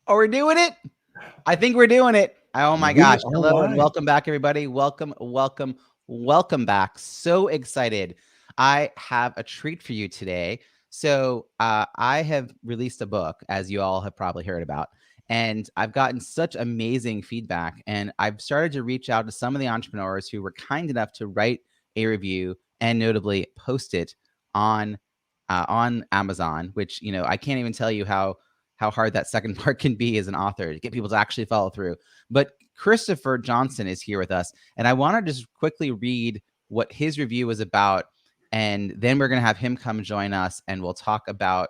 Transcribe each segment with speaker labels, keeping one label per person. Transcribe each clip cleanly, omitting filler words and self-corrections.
Speaker 1: Oh, we're doing it? I think we're doing it. Oh my
Speaker 2: We
Speaker 1: gosh.
Speaker 2: are
Speaker 1: Hello and
Speaker 2: live.
Speaker 1: welcome back, everybody. Welcome back. So excited. I have a treat for you today. I have released a book, as you all have probably heard about, and I've gotten such amazing feedback. And I've started to reach out to some of the entrepreneurs who were kind enough to write a review and notably post it on Amazon, which I can't even tell you how hard that second part can be as an author to get people to actually follow through. But Christopher Johnson is here with us, and I want to just quickly read what his review was about, and then we're going to have him come join us, and we'll talk about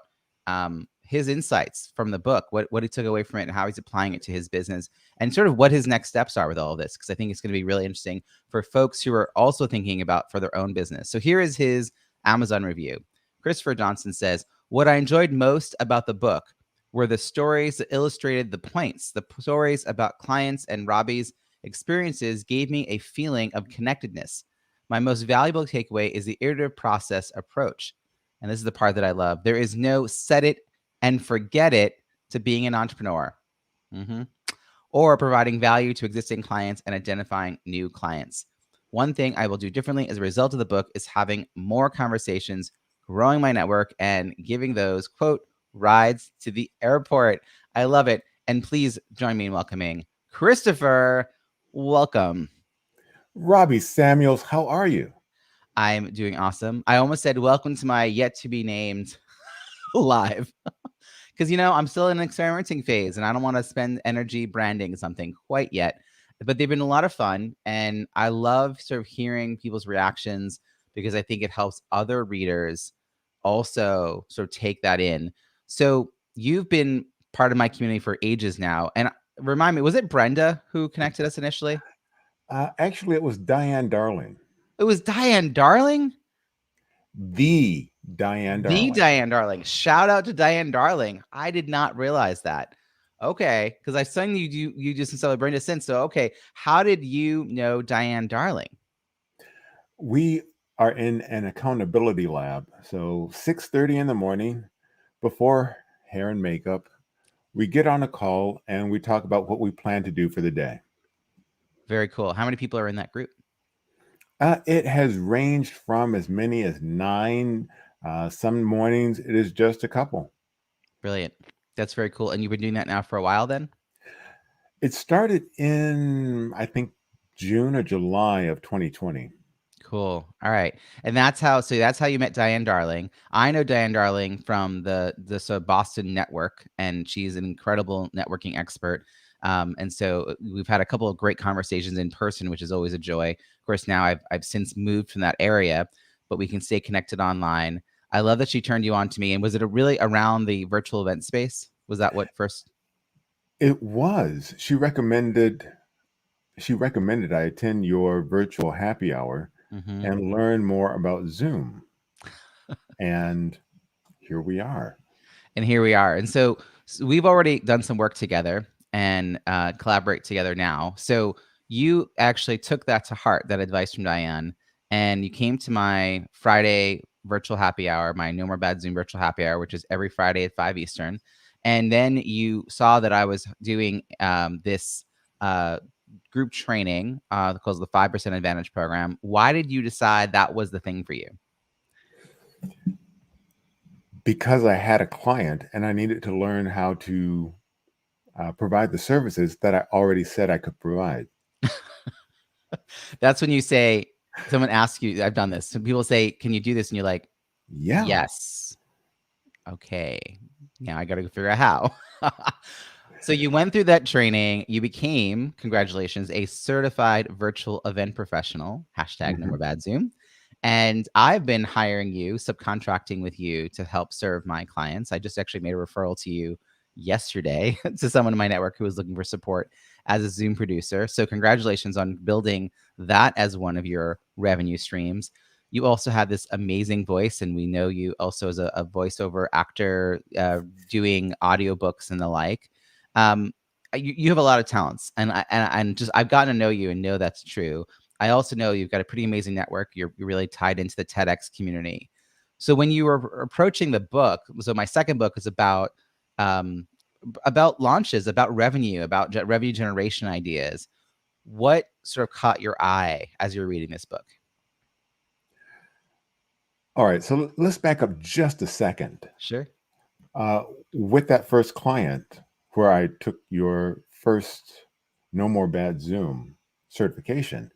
Speaker 1: his insights from the book, what he took away from it, and how he's applying it to his business, and sort of what his next steps are with all of this, because I think it's going to be really interesting for folks who are also thinking about for their own business. So here is his Amazon review. Christopher Johnson says, "What I enjoyed most about the book were the stories that illustrated the points. The stories about clients and Robbie's experiences gave me a feeling of connectedness. My most valuable takeaway is the iterative process approach." And this is the part that I love. "There is no set it and forget it to being an entrepreneur, or providing value to existing clients and identifying new clients. One thing I will do differently as a result of the book is having more conversations, growing my network, and giving those, quote, rides to the airport." I love it. And please join me in welcoming Christopher. Welcome.
Speaker 2: Robbie Samuels, how are you?
Speaker 1: I'm doing awesome. I almost said welcome to my yet to be named live, because I'm still in an experimenting phase and I don't want to spend energy branding something quite yet. But they've been a lot of fun, and I love sort of hearing people's reactions because I think it helps other readers also sort of take that in. So you've been part of my community for ages now, and remind me, was it Brenda who connected us initially?
Speaker 2: Actually, it was Diane Darling,
Speaker 1: It was Diane Darling.
Speaker 2: the Diane
Speaker 1: The
Speaker 2: Darling.
Speaker 1: Diane Darling. Shout out to Diane Darling. I did not realize that. Okay, because I've seen you just in Brenda since. So okay, how did you know Diane Darling?
Speaker 2: We are in an accountability lab. So 6:30 in the morning, before hair and makeup, we get on a call and we talk about what we plan to do for the day.
Speaker 1: Very cool. How many people are in that group?
Speaker 2: It has ranged from as many as 9. Some mornings it is just a couple.
Speaker 1: Brilliant. That's very cool. And you've been doing that now for a while then?
Speaker 2: It started in, I think, June or July of 2020.
Speaker 1: Cool. All right. And that's how you met Diane Darling. I know Diane Darling from the Boston network, and she's an incredible networking expert. And so we've had a couple of great conversations in person, which is always a joy. Of course, now I've since moved from that area, but we can stay connected online. I love that she turned you on to me. And was it really around the virtual event space? Was that what first?
Speaker 2: It was. She recommended I attend your virtual happy hour
Speaker 1: Mm-hmm.
Speaker 2: and learn more about Zoom. And here we are.
Speaker 1: And here we are. And so we've already done some work together and collaborate together now. So you actually took that to heart, that advice from Diane, and you came to my Friday virtual happy hour, my No More Bad Zoom virtual happy hour, which is every Friday at 5 Eastern. And then you saw that I was doing this group training called the 5% Advantage program. Why did you decide that was the thing for you?
Speaker 2: Because I had a client and I needed to learn how to provide the services that I already said I could provide.
Speaker 1: That's when you say, someone asks you, I've done this. Some people say, "Can you do this?" And you're like,
Speaker 2: Yeah.
Speaker 1: "Yes." Okay. Now I got to figure out how. So you went through that training. You became, congratulations, a certified virtual event professional. Hashtag No
Speaker 2: Mhm.
Speaker 1: More Bad Zoom. And I've been hiring you, subcontracting with you to help serve my clients. I just actually made a referral to you yesterday to someone in my network who was looking for support as a Zoom producer. So congratulations on building that as one of your revenue streams. You also have this amazing voice, and we know you also as a voiceover actor, doing audiobooks and the like. Um, you have a lot of talents, and I've gotten to know you and know that's true. I also know you've got a pretty amazing network. You're really tied into the TEDx community. So when you were approaching the book, so my second book is about about launches, about revenue, about revenue generation ideas. What sort of caught your eye as you were reading this book?
Speaker 2: All right, so let's back up just a second.
Speaker 1: Sure.
Speaker 2: With that first client where I took your first No More Bad Zoom certification,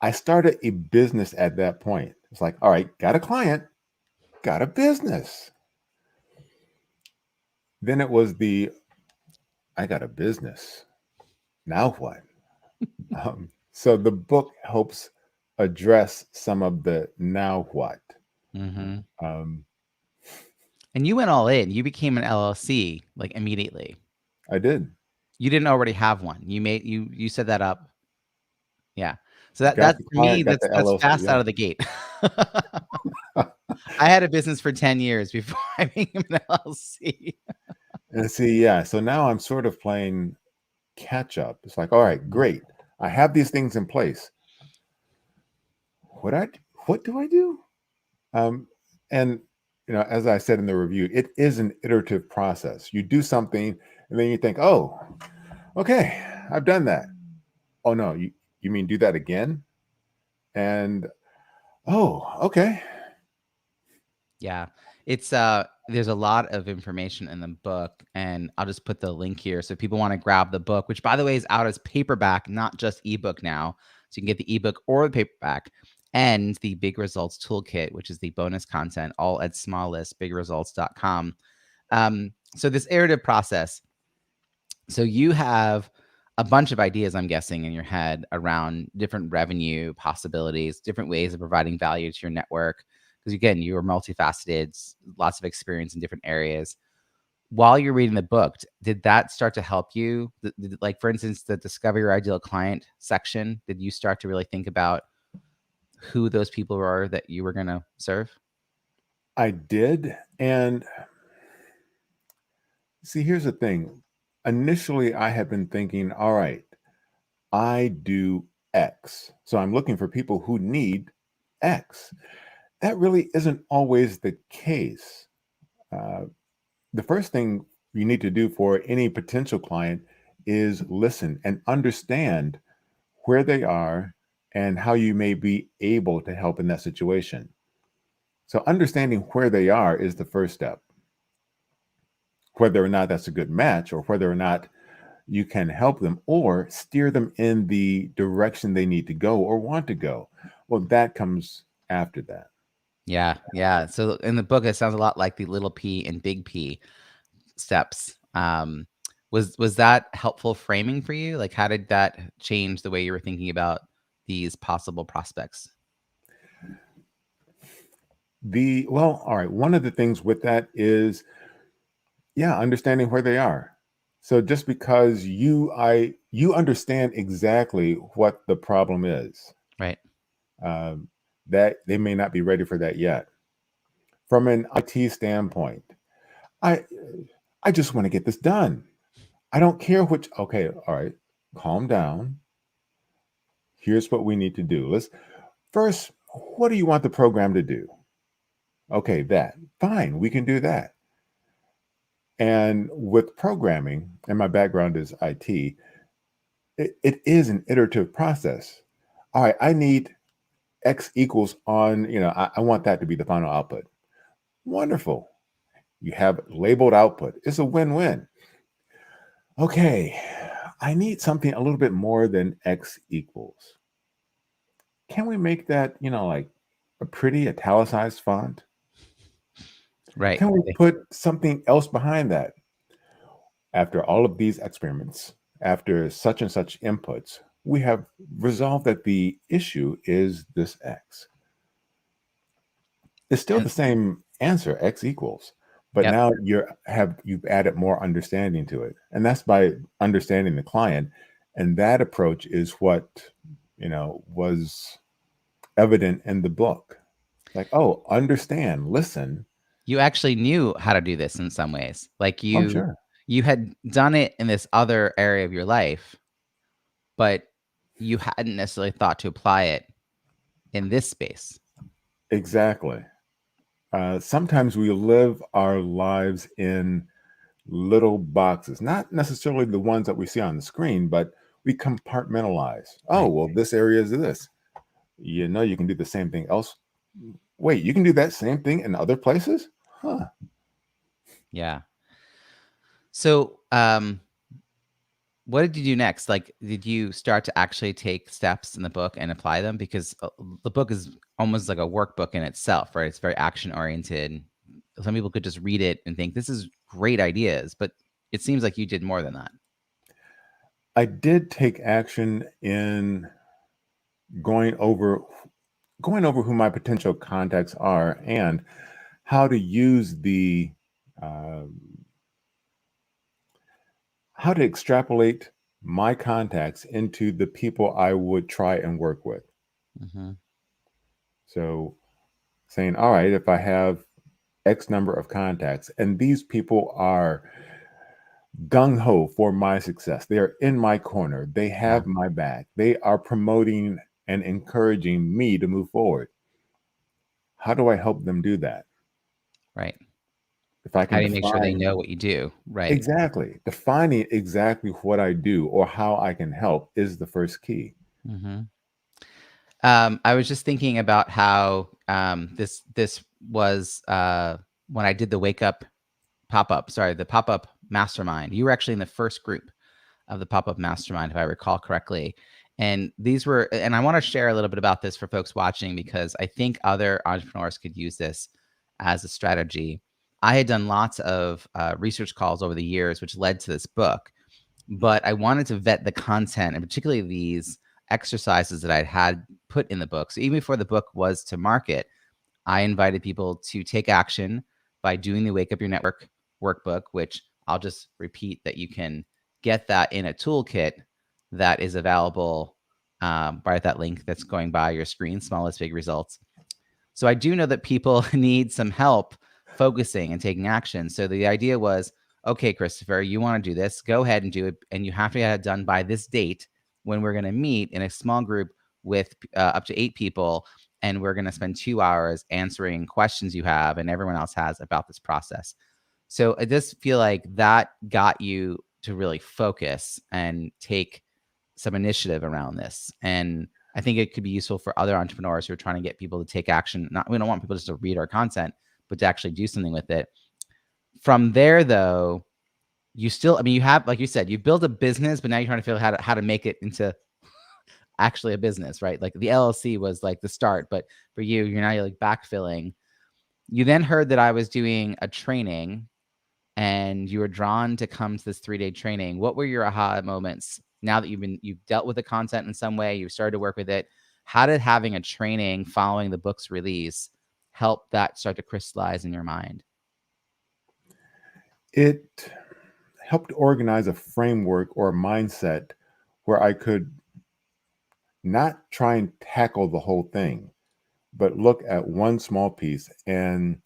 Speaker 2: I started a business at that point. It's like, all right, got a client, got a business. Then it was I got a business. Now what? So the book helps address some of the now what.
Speaker 1: Mm-hmm.
Speaker 2: Um,
Speaker 1: And you went all in. You became an LLC like immediately.
Speaker 2: I did.
Speaker 1: You didn't already have one. You set that up. Yeah. So
Speaker 2: Got
Speaker 1: that
Speaker 2: the
Speaker 1: for me,
Speaker 2: client, got the
Speaker 1: that's
Speaker 2: LLC.
Speaker 1: fast out of the gate. I had a business for 10 years before I became an LLC.
Speaker 2: And see, yeah. So now I'm sort of playing catch up. It's like, all right, great. I have these things in place. What I what do I do? Um, and as I said in the review, it is an iterative process. You do something, and then you think, oh, okay, I've done that. Oh no, you mean do that again? And oh, okay.
Speaker 1: Yeah. It's there's a lot of information in the book, and I'll just put the link here so people want to grab the book, which by the way is out as paperback, not just ebook now. So you can get the ebook or the paperback, and the Big Results Toolkit, which is the bonus content, all at smalllistbigresults.com. So this iterative process. So you have a bunch of ideas, I'm guessing, in your head around different revenue possibilities, different ways of providing value to your network. Because again, you are multifaceted, lots of experience in different areas. While you're reading the book, did that start to help you? Like, for instance, the Discover Your Ideal Client section, did you start to really think about who those people are that you were going to serve?
Speaker 2: I did. And see, here's the thing. Initially, I had been thinking, all right, I do X. So I'm looking for people who need X. That really isn't always the case. Uh, the first thing you need to do for any potential client is listen and understand where they are and how you may be able to help in that situation. So, understanding where they are is the first step. Whether or not that's a good match or whether or not you can help them or steer them in the direction they need to go or want to go. Well, that comes after that.
Speaker 1: Yeah, yeah. So in the book, it sounds a lot like the little P and big P steps. Was that helpful framing for you? Like, how did that change the way you were thinking about these possible prospects?
Speaker 2: All right. One of the things with that is, yeah, understanding where they are. So just because you understand exactly what the problem is,
Speaker 1: Right.
Speaker 2: um, that they may not be ready for that yet. From an IT standpoint, I I just want to get this done. I don't care which. Okay, all right, calm down. Here's what we need to do. Let's first. What do you want the program to do? Okay, that fine. We can do that. And with programming, and my background is IT, it is an iterative process. All right, I need X equals on, I want that to be the final output. Wonderful. You have labeled output. It's a win-win. Okay, I need something a little bit more than X equals. Can we make that, like a pretty italicized font?
Speaker 1: Right.
Speaker 2: Can we put something else behind that? After all of these experiments, after such and such inputs, we have resolved that the issue is this X. It's still
Speaker 1: And
Speaker 2: the same answer, X equals, but
Speaker 1: yep.
Speaker 2: now you've added more understanding to it. And that's by understanding the client. And that approach is what, was evident in the book. Like, oh, understand, listen.
Speaker 1: You actually knew how to do this in some ways. Like
Speaker 2: Oh, sure.
Speaker 1: you had done it in this other area of your life, but you hadn't necessarily thought to apply it in this space.
Speaker 2: Exactly. Sometimes we live our lives in little boxes, not necessarily the ones that we see on the screen, but we compartmentalize. Oh,
Speaker 1: Right.
Speaker 2: well, this area is this. You know, you can do the same thing else. Wait, you can do that same thing in other places? Huh.
Speaker 1: Yeah. So, what did you do next? Like, did you start to actually take steps in the book and apply them? Because the book is almost like a workbook in itself, right? It's very action oriented. Some people could just read it and think this is great ideas, but it seems like you did more than that.
Speaker 2: I did take action in going over who my potential contacts are and how to use uh, how to extrapolate my contacts into the people I would try and work with.
Speaker 1: Mm-hmm.
Speaker 2: So saying, all right, if I have X number of contacts and these people are gung ho for my success, they are in my corner, they
Speaker 1: Yeah.
Speaker 2: have my back, they are promoting and encouraging me to move forward. How do I help them do that?
Speaker 1: Right.
Speaker 2: If I
Speaker 1: How
Speaker 2: can
Speaker 1: do you make sure they
Speaker 2: define
Speaker 1: know what you do? Right.
Speaker 2: exactly, defining exactly what I do or how I can help is the first key.
Speaker 1: Mm-hmm. I was just thinking about how this was when I did the wake up the pop up mastermind. You were actually in the first group of the pop up mastermind, if I recall correctly. And and I want to share a little bit about this for folks watching because I think other entrepreneurs could use this as a strategy. I had done lots of research calls over the years, which led to this book, but I wanted to vet the content and particularly these exercises that I'd had put in the book. So even before the book was to market, I invited people to take action by doing the Wake Up Your Network workbook, which I'll just repeat that you can get that in a toolkit that is available right at that link that's going by your screen, Smallest Big Results. So I do know that people need some help focusing and taking action. So the idea was, okay, Christopher, you want to do this, go ahead and do it. And you have to have it done by this date when we're going to meet in a small group with up to 8 people. And we're going to spend 2 hours answering questions you have and everyone else has about this process. So I just feel like that got you to really focus and take some initiative around this. And I think it could be useful for other entrepreneurs who are trying to get people to take action. We don't want people just to read our content, but to actually do something with it. From there, though, you still, I mean, you have, like you said, you built a business, but now you're trying to figure out how to make it into actually a business, right? Like the LLC was like the start, but for you, you're like backfilling. You then heard that I was doing a training and you were drawn to come to this 3-day training. What were your aha moments now that you've dealt with the content in some way, you've started to work with it? How did having a training following the book's release help that start to crystallize in your mind?
Speaker 2: It helped organize a framework or a mindset where I could not try and tackle the whole thing, but look at one small piece and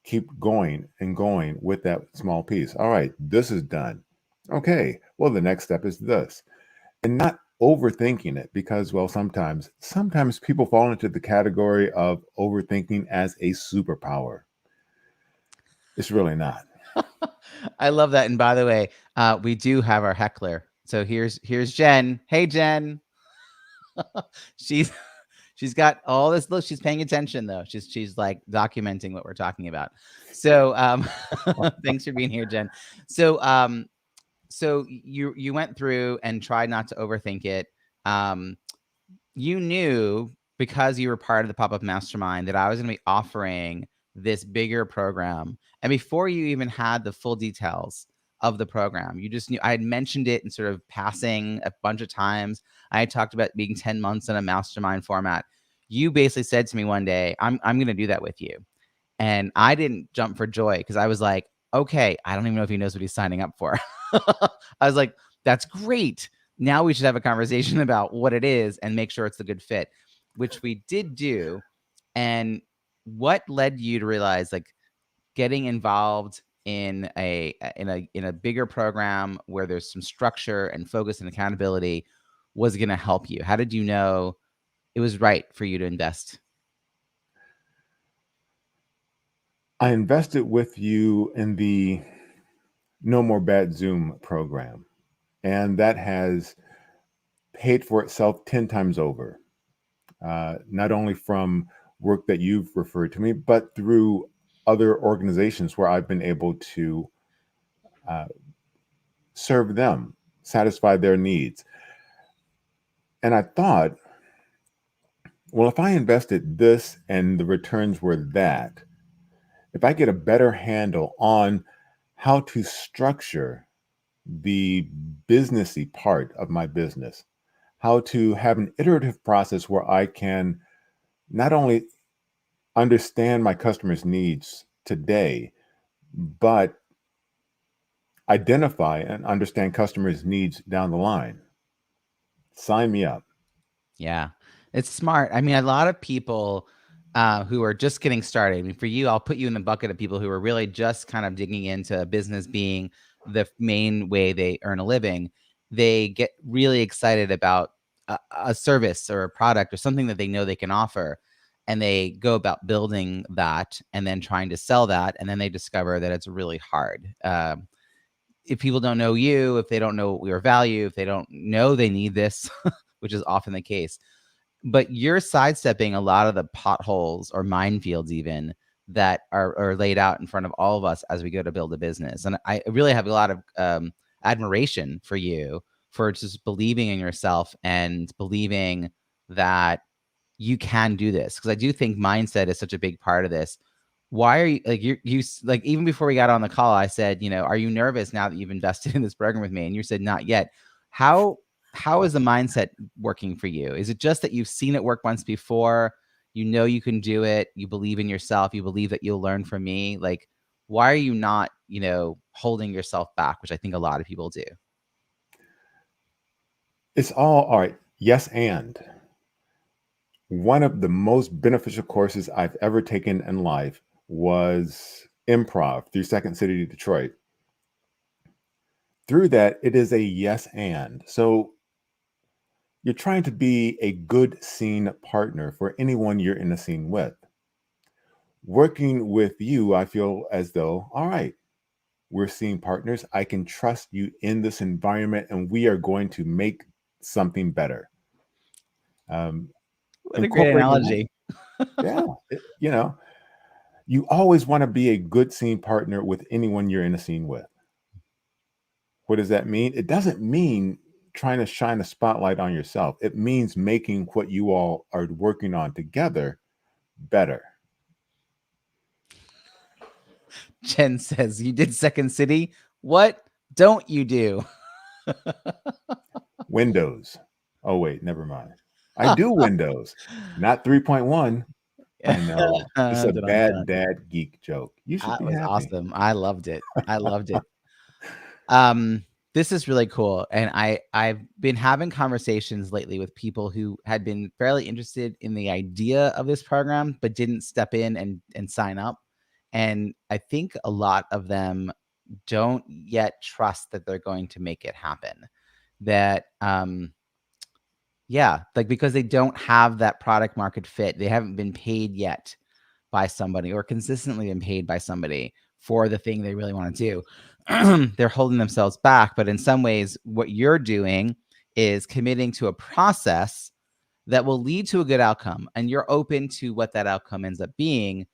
Speaker 2: keep going and going with that small piece. All right, this is done. Okay, well, the next step is this. And not overthinking it because, well, sometimes people fall into the category of overthinking as a superpower. It's really not.
Speaker 1: I love that. And by the way, we do have our heckler. So here's Jen. Hey, Jen. she's she's got all this. Look, she's paying attention though. She's like documenting what we're talking about. So thanks for being here, Jen. So so you went through and tried not to overthink it. Um, you knew because you were part of the pop-up mastermind that I was going to be offering this bigger program. And before you even had the full details of the program, you just knew I had mentioned it in sort of passing a bunch of times. I had talked about being 10 months in a mastermind format. You basically said to me one day, I'm going to do that with you. And I didn't jump for joy because I was like, okay, I don't even know if he knows what he's signing up for. I was like, that's great. Now we should have a conversation about what it is and make sure it's a good fit, which we did do. And what led you to realize like getting involved in a bigger program where there's some structure and focus and accountability was going to help you? How did you know it was right for you to invest?
Speaker 2: I invested with you in the No More Bad Zoom program. And that has paid for itself 10 times over, not only from work that you've referred to me, but through other organizations where I've been able to uh, serve them, satisfy their needs. And I thought, well, if I invested this and the returns were that, if I get a better handle on how to structure the businessy part of my business, how to have an iterative process where I can not only understand my customers' needs today, but identify and understand customers' needs down the line. Sign me up.
Speaker 1: Yeah, it's smart. I mean, a lot of people who are just getting started. I mean, for you, I'll put you in the bucket of people who are really just kind of digging into business being the main way they earn a living. They get really excited about a service or a product or something that they know they can offer. And they go about building that and then trying to sell that. And then they discover that it's really hard. If people don't know you, if they don't know your value, if they don't know they need this, which is often the case, but you're sidestepping a lot of the potholes or minefields even that are laid out in front of all of us as we go to build a business. And I really have a lot of admiration for you for just believing in yourself and believing that you can do this, because I do think mindset is such a big part of this. Why are you like you like, even before we got on the call, I said, are you nervous now that you've invested in this program with me? And you said not yet. How how is the mindset working for you? Is it just that you've seen it work once before? You know you can do it. You believe in yourself. You believe that you'll learn from me. Like, why are you not, holding yourself back, which I think a lot of people do?
Speaker 2: It's all right. Yes, and one of the most beneficial courses I've ever taken in life was improv through Second City Detroit. Through that, it is a yes, and. So you're trying to be a good scene partner for anyone you're in a scene with. Working with you, I feel as though, all right, we're scene partners. I can trust you in this environment and we are going to make something better. Um,
Speaker 1: What a great
Speaker 2: Incorporating that,
Speaker 1: analogy.
Speaker 2: yeah, you always want to be a good scene partner with anyone you're in a scene with. What does that mean? It doesn't mean trying to shine a spotlight on yourself. It means making what you all are working on together better.
Speaker 1: Jen says, you did Second City. What don't you do?
Speaker 2: Windows. Oh, wait, never mind. I do Windows, not 3.1. I know. It's a
Speaker 1: Dun,
Speaker 2: bad
Speaker 1: dun.
Speaker 2: dad geek joke. You should
Speaker 1: That
Speaker 2: be
Speaker 1: was
Speaker 2: happy.
Speaker 1: awesome. I loved it. I loved it. Um, this is really cool. And I've been having conversations lately with people who had been fairly interested in the idea of this program, but didn't step in and sign up. And I think a lot of them don't yet trust that they're going to make it happen. That yeah, like, because they don't have that product market fit. They haven't been paid yet by somebody or consistently been paid by somebody for the thing they really want to do. They're holding themselves back. But in some ways, what you're doing is committing to a process that will lead to a good outcome. And you're open to what that outcome ends up being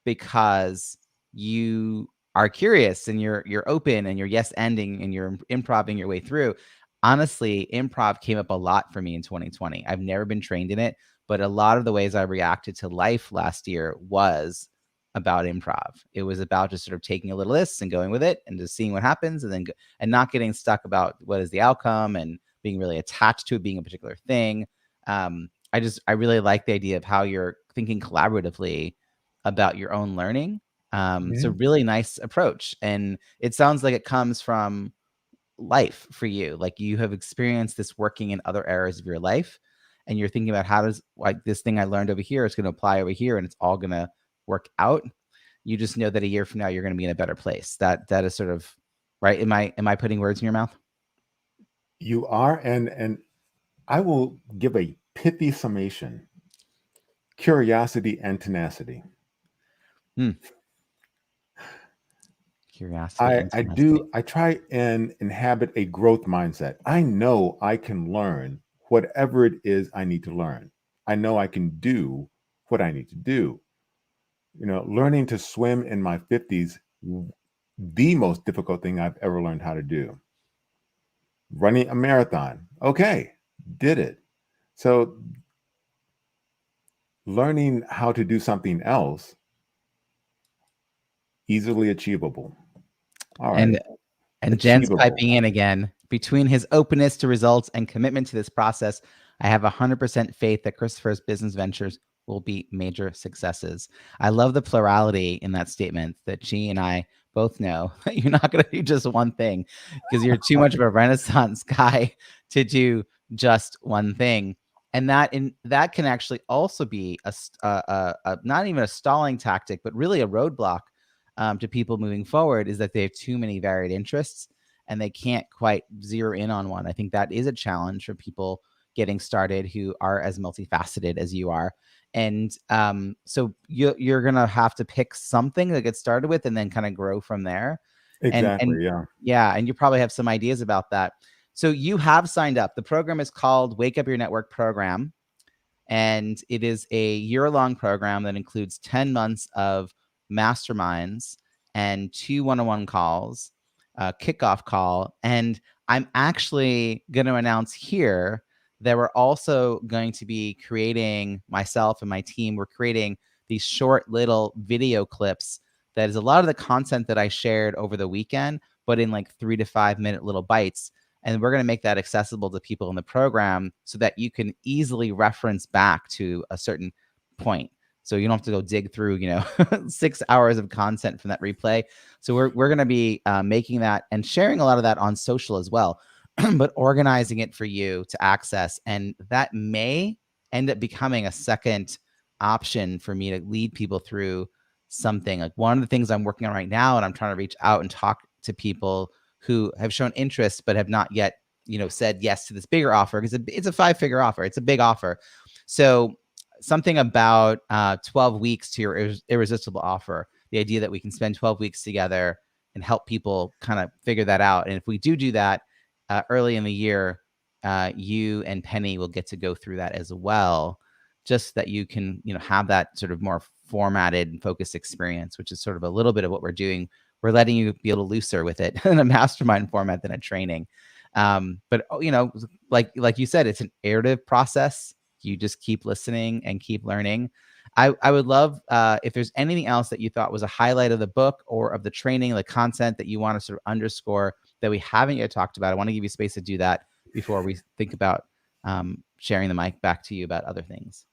Speaker 1: because you are curious and you're open and you're yes ending and you're improving your way through. Honestly, improv came up a lot for me in 2020. I've never been trained in it, but a lot of the ways I reacted to life last year was about improv. It was about just sort of taking a little this and going with it and just seeing what happens, and then and not getting stuck about what is the outcome and being really attached to it being a particular thing. I really like the idea of how you're thinking collaboratively about your own learning. It's a
Speaker 2: Yeah.
Speaker 1: really nice approach. And it sounds like it comes from life for you. Like, you have experienced this working in other areas of your life. And you're thinking about how does, like, this thing I learned over here is going to apply over here and it's all going to work out. You just know that a year from now, you're going to be in a better place. That is sort of right. Am I putting words in your mouth?
Speaker 2: You are, and I will give a pithy summation. Curiosity and tenacity.
Speaker 1: Hmm. Curiosity, interesting.
Speaker 2: I try and inhabit a growth mindset. I know I can learn whatever it is I need to learn. I know I can do what I need to do. Learning to swim in my 50s, the most difficult thing I've ever learned how to do. Running a marathon, okay, did it. So learning how to do something else, easily achievable. All right,
Speaker 1: And Jen's
Speaker 2: achievable.
Speaker 1: piping in again. Between his openness to results and commitment to this process, I have 100% faith that Christopher's business ventures will be major successes. I love the plurality in that statement that she and I both know that you're not going to do just one thing because you're too much of a renaissance guy to do just one thing. And that can actually also be not even a stalling tactic, but really a roadblock to people moving forward, is that they have too many varied interests and they can't quite zero in on one. I think that is a challenge for people getting started who are as multifaceted as you are. And so you're going to have to pick something to get started with and then kind of grow from there. And
Speaker 2: Exactly. Yeah.
Speaker 1: yeah, and you probably have some ideas about that. So you have signed up. The program is called Wake Up Your Network Program. And it is a year-long program that includes 10 months of masterminds and 2 one-on-one calls, a kickoff call. And I'm actually going to announce here that we're also going to be creating, myself and my team, we're creating these short little video clips that is a lot of the content that I shared over the weekend, but in like 3 to 5 minute little bites. And we're going to make that accessible to people in the program so that you can easily reference back to a certain point. So you don't have to go dig through, 6 hours of content from that replay. So we're going to be making that and sharing a lot of that on social as well, but organizing it for you to access. And that may end up becoming a second option for me to lead people through something. Like one of the things I'm working on right now, and I'm trying to reach out and talk to people who have shown interest but have not yet, said yes to this bigger offer, because it's a 5-figure offer. It's a big offer. So something about 12 weeks to your irresistible offer, the idea that we can spend 12 weeks together and help people kind of figure that out. And if we do that early in the year, you and Penny will get to go through that as well, just that you can, have that sort of more formatted and focused experience, which is sort of a little bit of what we're doing. We're letting you be a little looser with it in a mastermind format than a training. But like you said, it's an iterative process. You just keep listening and keep learning. I would love if there's anything else that you thought was a highlight of the book or of the training, the content that you want to sort of underscore that we haven't yet talked about. I want to give you space to do that before we think about sharing the mic back to you about other things.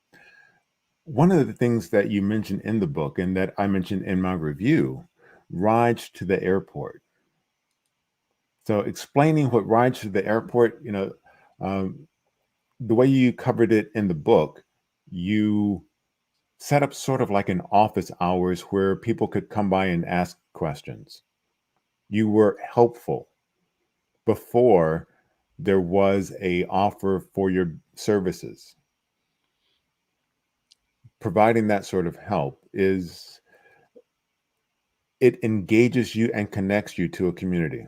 Speaker 2: One of the things that you mentioned in the book and that I mentioned in my review, rides to the airport. So explaining what rides to the airport, the way you covered it in the book, you set up sort of like an office hours where people could come by and ask questions. You were helpful before there was a offer for your services. Providing that sort of help it engages you and connects you to a community.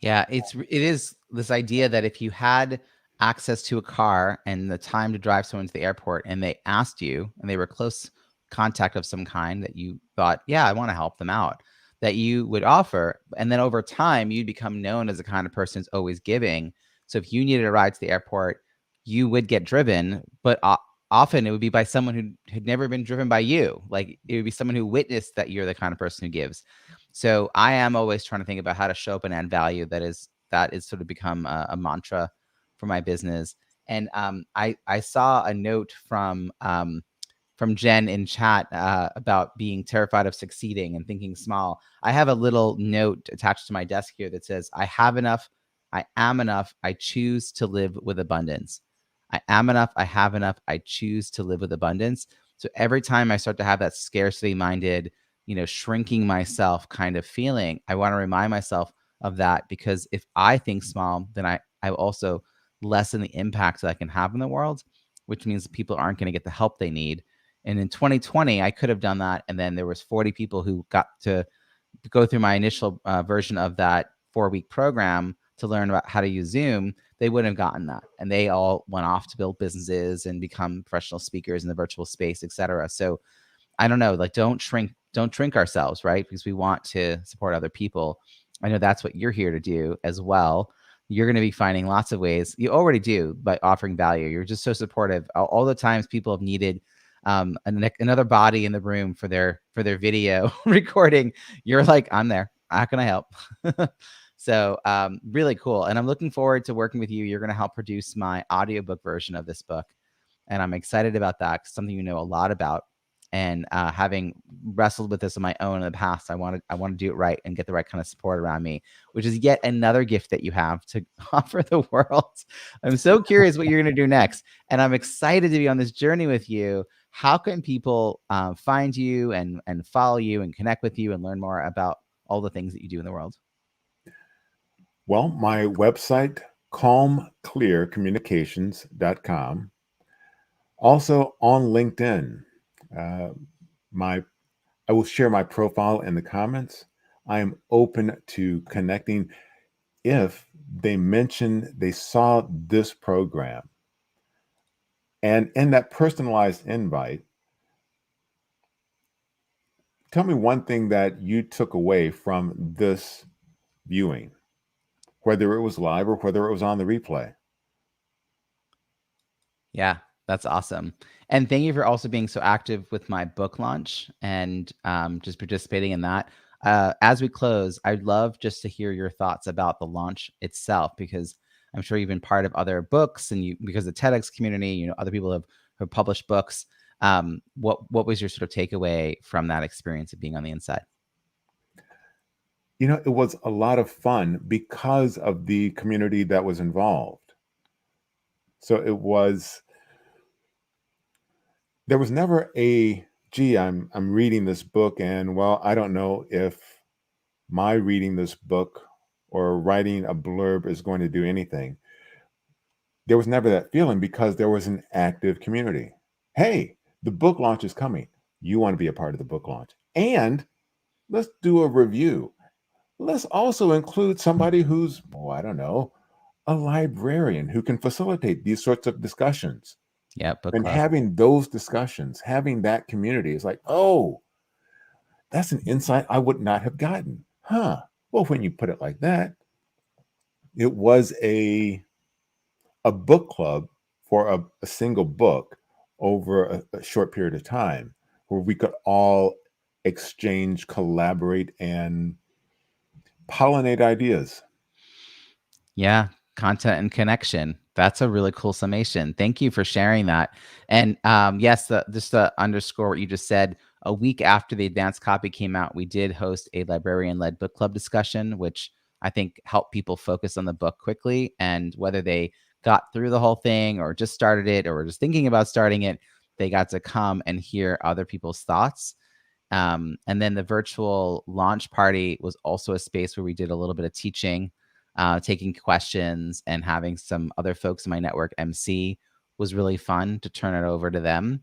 Speaker 1: Yeah, it is this idea that if you had access to a car and the time to drive someone to the airport and they asked you and they were close contact of some kind that you thought, yeah, I want to help them out, that you would offer. And then over time, you'd become known as the kind of person who's always giving. So if you needed a ride to the airport, you would get driven, but often it would be by someone who had never been driven by you. Like it would be someone who witnessed that you're the kind of person who gives. So I am always trying to think about how to show up and add value. That is sort of become a mantra for my business. And I saw a note from Jen in chat about being terrified of succeeding and thinking small. I have a little note attached to my desk here that says, I have enough, I am enough, I choose to live with abundance. I am enough, I have enough, I choose to live with abundance. So every time I start to have that scarcity minded, shrinking myself kind of feeling, I want to remind myself of that, because if I think small, then I also lessen the impact that I can have in the world, which means people aren't going to get the help they need. And in 2020, I could have done that. And then there was 40 people who got to go through my initial version of that 4-week program to learn about how to use Zoom. They wouldn't have gotten that. And they all went off to build businesses and become professional speakers in the virtual space, et cetera. So I don't know, like don't shrink ourselves, right? Because we want to support other people. I know that's what you're here to do as well. You're going to be finding lots of ways. You already do by offering value. You're just so supportive. All the times people have needed another body in the room for their video recording. You're like, I'm there. How can I help? So really cool. And I'm looking forward to working with you. You're going to help produce my audiobook version of this book. And I'm excited about that. Something you know a lot about. And having wrestled with this on my own in the past, I want to do it right and get the right kind of support around me, which is yet another gift that you have to offer the world. I'm so curious what you're going to do next. And I'm excited to be on this journey with you. How can people find you and follow you and connect with you and learn more about all the things that you do in the world?
Speaker 2: Well, my website, calmclearcommunications.com. Also on LinkedIn. Uh, I will share my profile in the comments. I am open to connecting if they mention they saw this program. And in that personalized invite, tell me one thing that you took away from this viewing, whether it was live or whether it was on the replay.
Speaker 1: Yeah, that's awesome. And thank you for also being so active with my book launch and just participating in that. As we close, I'd love just to hear your thoughts about the launch itself, because I'm sure you've been part of other books and because the TEDx community, you know, other people have published books. What was your sort of takeaway from that experience of being on the inside?
Speaker 2: You know, it was a lot of fun because of the community that was involved. So there was never gee, I'm reading this book and well, I don't know if my reading this book or writing a blurb is going to do anything. There was never that feeling because there was an active community. Hey, the book launch is coming. You want to be a part of the book launch. And let's do a review. Let's also include somebody who's, oh, I don't know, a librarian who can facilitate these sorts of discussions.
Speaker 1: Yeah, book
Speaker 2: And
Speaker 1: club.
Speaker 2: having those discussions, having that community is like, oh, that's an insight I would not have gotten. Huh. Well, when you put it like that, it was a book club for a single book over a short period of time where we could all exchange, collaborate, and pollinate ideas.
Speaker 1: Yeah, content and connection. That's a really cool summation. Thank you for sharing that. And yes, just to underscore what you just said, a week after the advanced copy came out, we did host a librarian-led book club discussion, which I think helped people focus on the book quickly. And whether they got through the whole thing or just started it or were just thinking about starting it, they got to come and hear other people's thoughts. And then the virtual launch party was also a space where we did a little bit of teaching, taking questions, and having some other folks in my network MC was really fun to turn it over to them.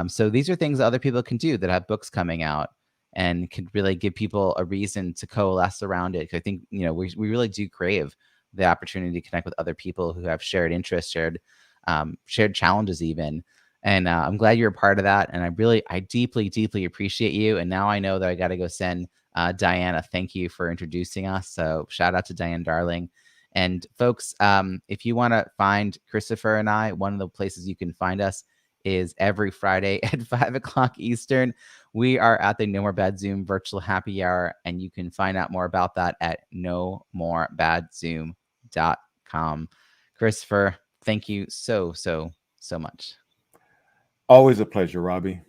Speaker 1: So these are things that other people can do that have books coming out and could really give people a reason to coalesce around it. 'Cause I think, you know, we really do crave the opportunity to connect with other people who have shared interests, shared challenges even. And I'm glad you're a part of that. And I deeply, deeply appreciate you. And now I know that I got to go send Diane a thank you for introducing us. So shout out to Diane Darling. And folks, if you want to find Christopher and I, one of the places you can find us is every Friday at 5 o'clock Eastern. We are at the No More Bad Zoom virtual happy hour. And you can find out more about that at nomooreBadZoom.com. Christopher, thank you so, so, so much.
Speaker 2: Always a pleasure, Robbie.